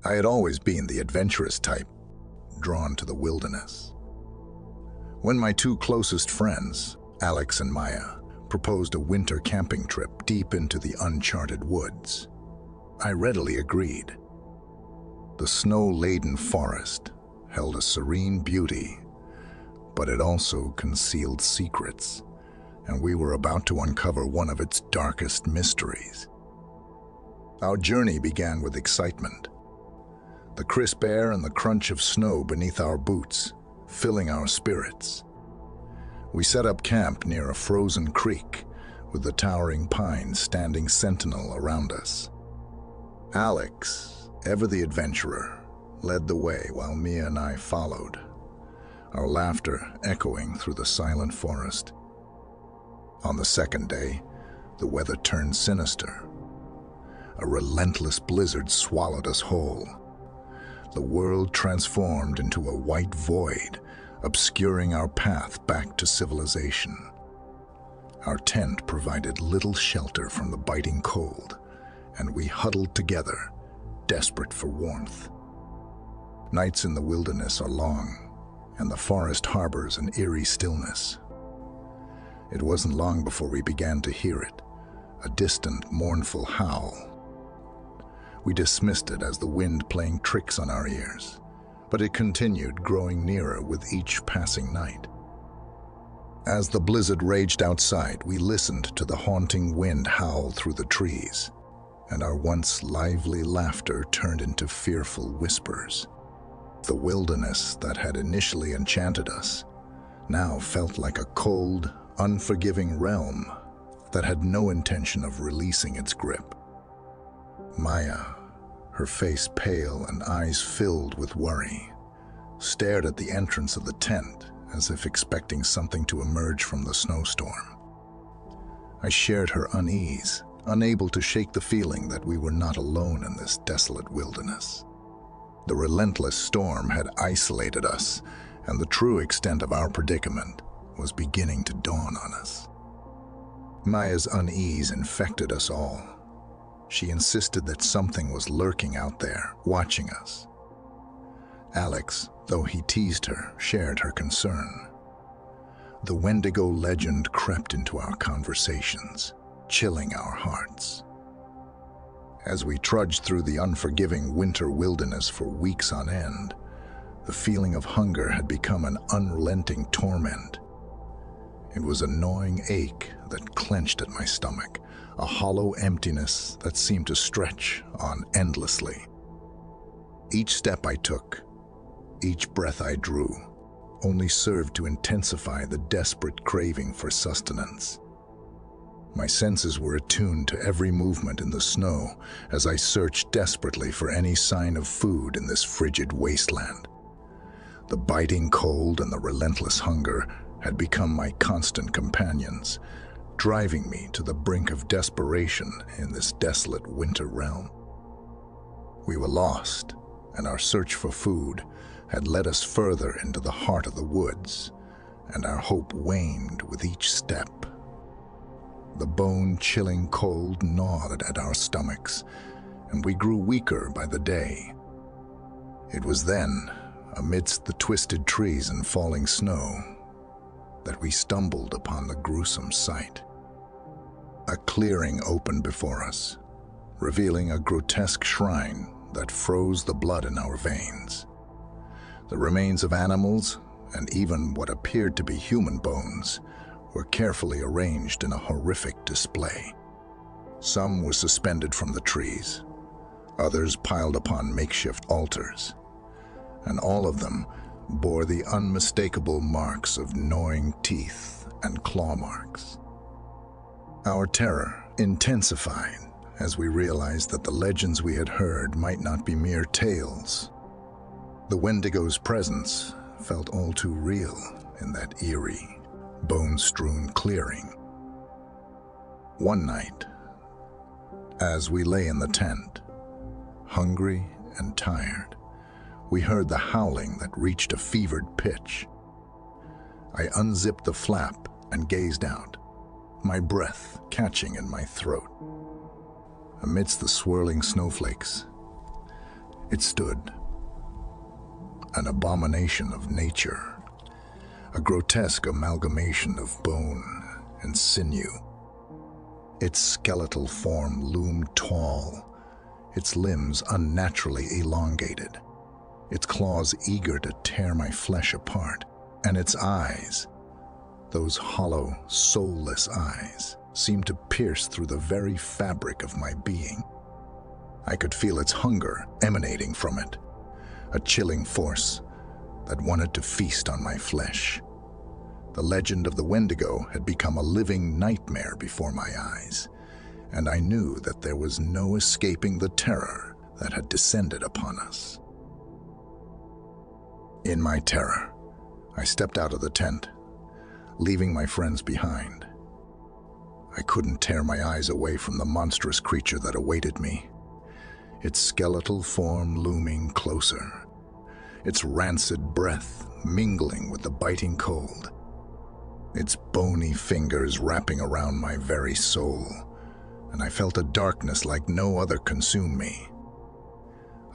I had always been the adventurous type, drawn to the wilderness. When my two closest friends, Alex and Maya, proposed a winter camping trip deep into the uncharted woods, I readily agreed. The snow-laden forest held a serene beauty, but it also concealed secrets, and we were about to uncover one of its darkest mysteries. Our journey began with excitement. The crisp air and the crunch of snow beneath our boots, filling our spirits. We set up camp near a frozen creek, with the towering pines standing sentinel around us. Alex, ever the adventurer, led the way while Mia and I followed, our laughter echoing through the silent forest. On the second day, the weather turned sinister. A relentless blizzard swallowed us whole. The world transformed into a white void, obscuring our path back to civilization. Our tent provided little shelter from the biting cold, and we huddled together, desperate for warmth. Nights in the wilderness are long, and the forest harbors an eerie stillness. It wasn't long before we began to hear it, a distant, mournful howl. We dismissed it as the wind playing tricks on our ears, but it continued, growing nearer with each passing night. As the blizzard raged outside, we listened to the haunting wind howl through the trees, and our once lively laughter turned into fearful whispers. The wilderness that had initially enchanted us now felt like a cold, unforgiving realm that had no intention of releasing its grip. Maya, her face pale and eyes filled with worry, stared at the entrance of the tent as if expecting something to emerge from the snowstorm. I shared her unease, unable to shake the feeling that we were not alone in this desolate wilderness. The relentless storm had isolated us, and the true extent of our predicament was beginning to dawn on us. Maya's unease infected us all. She insisted that something was lurking out there, watching us. Alex, though he teased her, shared her concern. The Wendigo legend crept into our conversations, chilling our hearts. As we trudged through the unforgiving winter wilderness for weeks on end, the feeling of hunger had become an unrelenting torment. It was a gnawing ache that clenched at my stomach, a hollow emptiness that seemed to stretch on endlessly. Each step I took, each breath I drew, only served to intensify the desperate craving for sustenance. My senses were attuned to every movement in the snow as I searched desperately for any sign of food in this frigid wasteland. The biting cold and the relentless hunger had become my constant companions, driving me to the brink of desperation in this desolate winter realm. We were lost, and our search for food had led us further into the heart of the woods, and our hope waned with each step. The bone-chilling cold gnawed at our stomachs, and we grew weaker by the day. It was then, amidst the twisted trees and falling snow, that we stumbled upon the gruesome sight. A clearing opened before us, revealing a grotesque shrine that froze the blood in our veins. The remains of animals, and even what appeared to be human bones, were carefully arranged in a horrific display. Some were suspended from the trees, others piled upon makeshift altars, and all of them bore the unmistakable marks of gnawing teeth and claw marks. Our terror intensified as we realized that the legends we had heard might not be mere tales. The Wendigo's presence felt all too real in that eerie, bone-strewn clearing. One night, as we lay in the tent, hungry and tired, we heard the howling that reached a fevered pitch. I unzipped the flap and gazed out, my breath catching in my throat. Amidst the swirling snowflakes, It stood, an abomination of nature, a grotesque amalgamation of bone and sinew. Its skeletal form loomed tall, its limbs unnaturally elongated, its claws eager to tear my flesh apart, and its eyes, those hollow, soulless eyes, seemed to pierce through the very fabric of my being. I could feel its hunger emanating from it, a chilling force that wanted to feast on my flesh. The legend of the Wendigo had become a living nightmare before my eyes, and I knew that there was no escaping the terror that had descended upon us. In my terror, I stepped out of the tent, leaving my friends behind. I couldn't tear my eyes away from the monstrous creature that awaited me, its skeletal form looming closer, its rancid breath mingling with the biting cold, its bony fingers wrapping around my very soul, and I felt a darkness like no other consume me.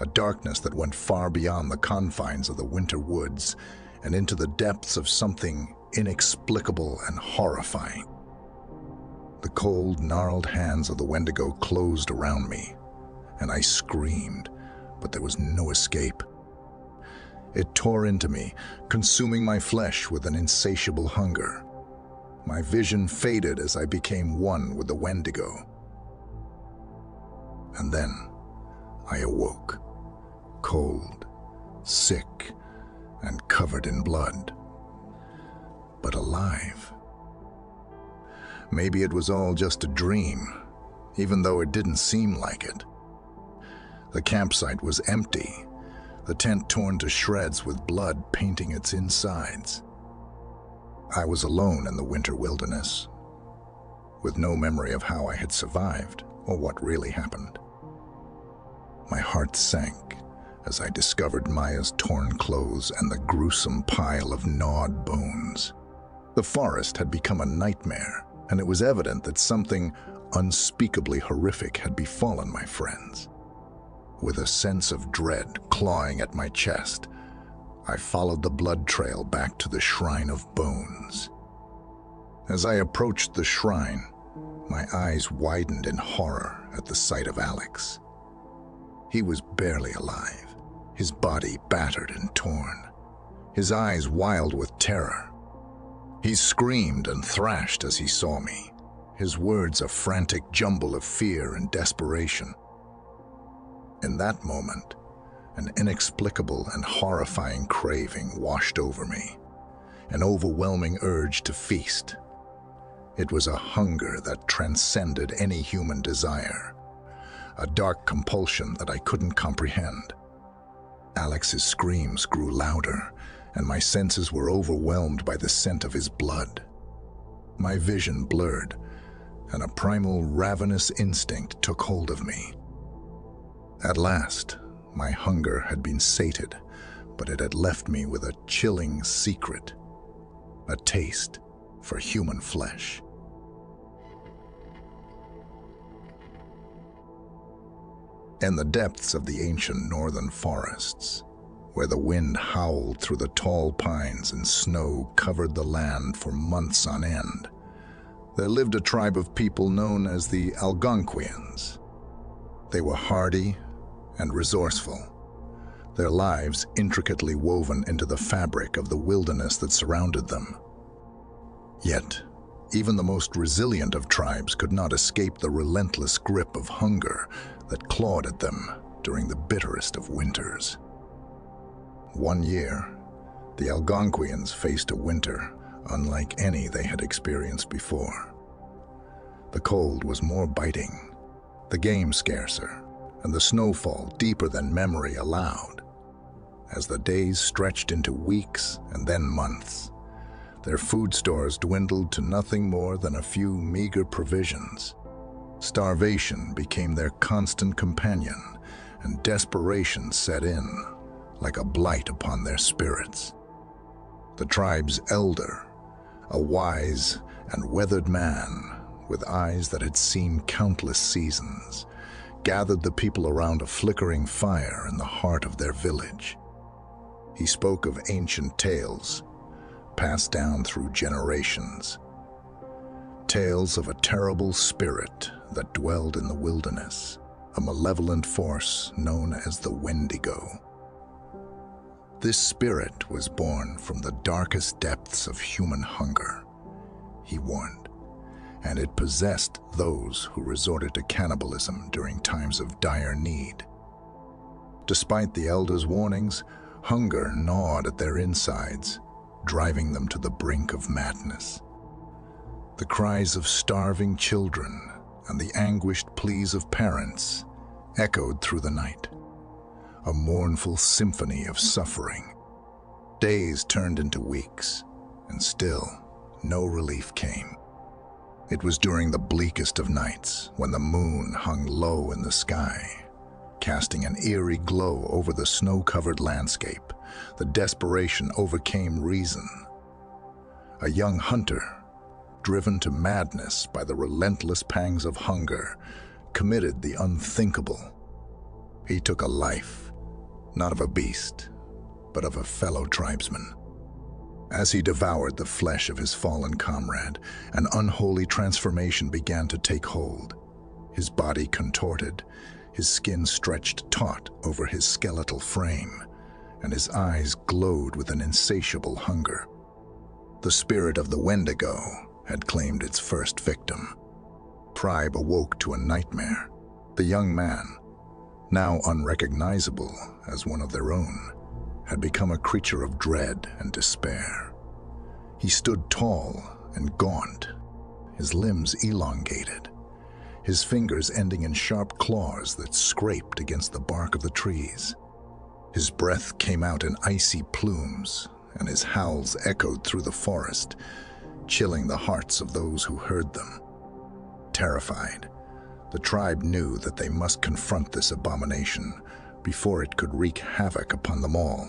A darkness that went far beyond the confines of the winter woods and into the depths of something inexplicable and horrifying. The cold, gnarled hands of the Wendigo closed around me, and I screamed, but there was no escape. It tore into me, consuming my flesh with an insatiable hunger. My vision faded as I became one with the Wendigo. And then I awoke, cold, sick, and covered in blood, but alive. Maybe it was all just a dream, even though it didn't seem like it. The campsite was empty, the tent torn to shreds with blood painting its insides. I was alone in the winter wilderness, with no memory of how I had survived or what really happened. My heart sank as I discovered Maya's torn clothes and the gruesome pile of gnawed bones. The forest had become a nightmare, and it was evident that something unspeakably horrific had befallen my friends. With a sense of dread clawing at my chest, I followed the blood trail back to the Shrine of Bones. As I approached the shrine, my eyes widened in horror at the sight of Alex. He was barely alive, his body battered and torn, his eyes wild with terror. He screamed and thrashed as he saw me, his words a frantic jumble of fear and desperation. In that moment, an inexplicable and horrifying craving washed over me, an overwhelming urge to feast. It was a hunger that transcended any human desire, a dark compulsion that I couldn't comprehend. Alex's screams grew louder, and my senses were overwhelmed by the scent of his blood. My vision blurred, and a primal, ravenous instinct took hold of me. At last, my hunger had been sated, but it had left me with a chilling secret, a taste for human flesh. In the depths of the ancient northern forests, where the wind howled through the tall pines and snow covered the land for months on end, there lived a tribe of people known as the Algonquians. They were hardy and resourceful, their lives intricately woven into the fabric of the wilderness that surrounded them. Yet, even the most resilient of tribes could not escape the relentless grip of hunger that clawed at them during the bitterest of winters. One year, the Algonquians faced a winter unlike any they had experienced before. The cold was more biting, the game scarcer, and the snowfall deeper than memory allowed. As the days stretched into weeks and then months, their food stores dwindled to nothing more than a few meager provisions. Starvation became their constant companion, and desperation set in like a blight upon their spirits. The tribe's elder, a wise and weathered man with eyes that had seen countless seasons, gathered the people around a flickering fire in the heart of their village. He spoke of ancient tales, passed down through generations. Tales of a terrible spirit that dwelled in the wilderness, a malevolent force known as the Wendigo. This spirit was born from the darkest depths of human hunger, he warned, and it possessed those who resorted to cannibalism during times of dire need. Despite the elders' warnings, hunger gnawed at their insides, driving them to the brink of madness. The cries of starving children and the anguished pleas of parents echoed through the night, a mournful symphony of suffering. Days turned into weeks, and still no relief came. It was during the bleakest of nights, when the moon hung low in the sky, casting an eerie glow over the snow-covered landscape, the desperation overcame reason. A young hunter, driven to madness by the relentless pangs of hunger, committed the unthinkable. He took a life, not of a beast, but of a fellow tribesman. As he devoured the flesh of his fallen comrade, an unholy transformation began to take hold. His body contorted, his skin stretched taut over his skeletal frame, and his eyes glowed with an insatiable hunger. The spirit of the Wendigo had claimed its first victim. Tribe awoke to a nightmare. The young man, now unrecognizable as one of their own, had become a creature of dread and despair. He stood tall and gaunt, his limbs elongated, his fingers ending in sharp claws that scraped against the bark of the trees. His breath came out in icy plumes, and his howls echoed through the forest, chilling the hearts of those who heard them. Terrified, the tribe knew that they must confront this abomination before it could wreak havoc upon them all.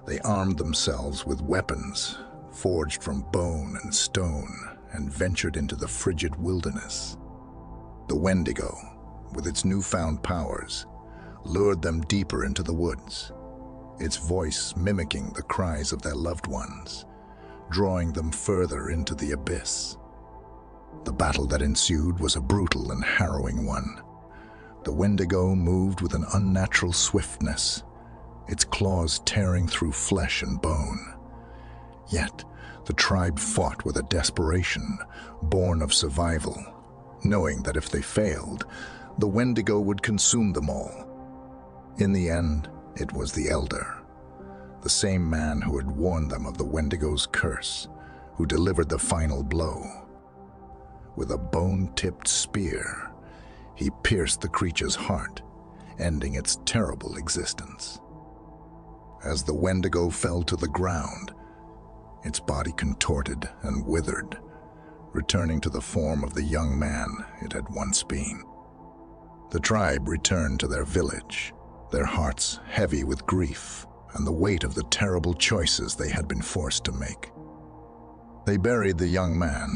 They armed themselves with weapons forged from bone and stone and ventured into the frigid wilderness. The Wendigo, with its newfound powers, lured them deeper into the woods, its voice mimicking the cries of their loved ones, drawing them further into the abyss. The battle that ensued was a brutal and harrowing one. The Wendigo moved with an unnatural swiftness, its claws tearing through flesh and bone. Yet, the tribe fought with a desperation born of survival, knowing that if they failed, the Wendigo would consume them all. In the end, it was the elder, the same man who had warned them of the Wendigo's curse, who delivered the final blow. With a bone-tipped spear, he pierced the creature's heart, ending its terrible existence. As the Wendigo fell to the ground, its body contorted and withered, returning to the form of the young man it had once been. The tribe returned to their village, their hearts heavy with grief and the weight of the terrible choices they had been forced to make. They buried the young man,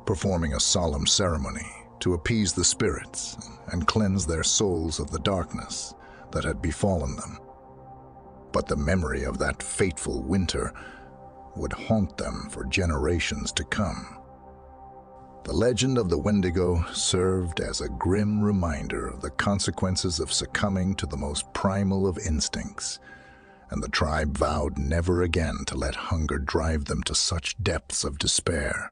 performing a solemn ceremony to appease the spirits and cleanse their souls of the darkness that had befallen them. But the memory of that fateful winter would haunt them for generations to come. The legend of the Wendigo served as a grim reminder of the consequences of succumbing to the most primal of instincts, and the tribe vowed never again to let hunger drive them to such depths of despair.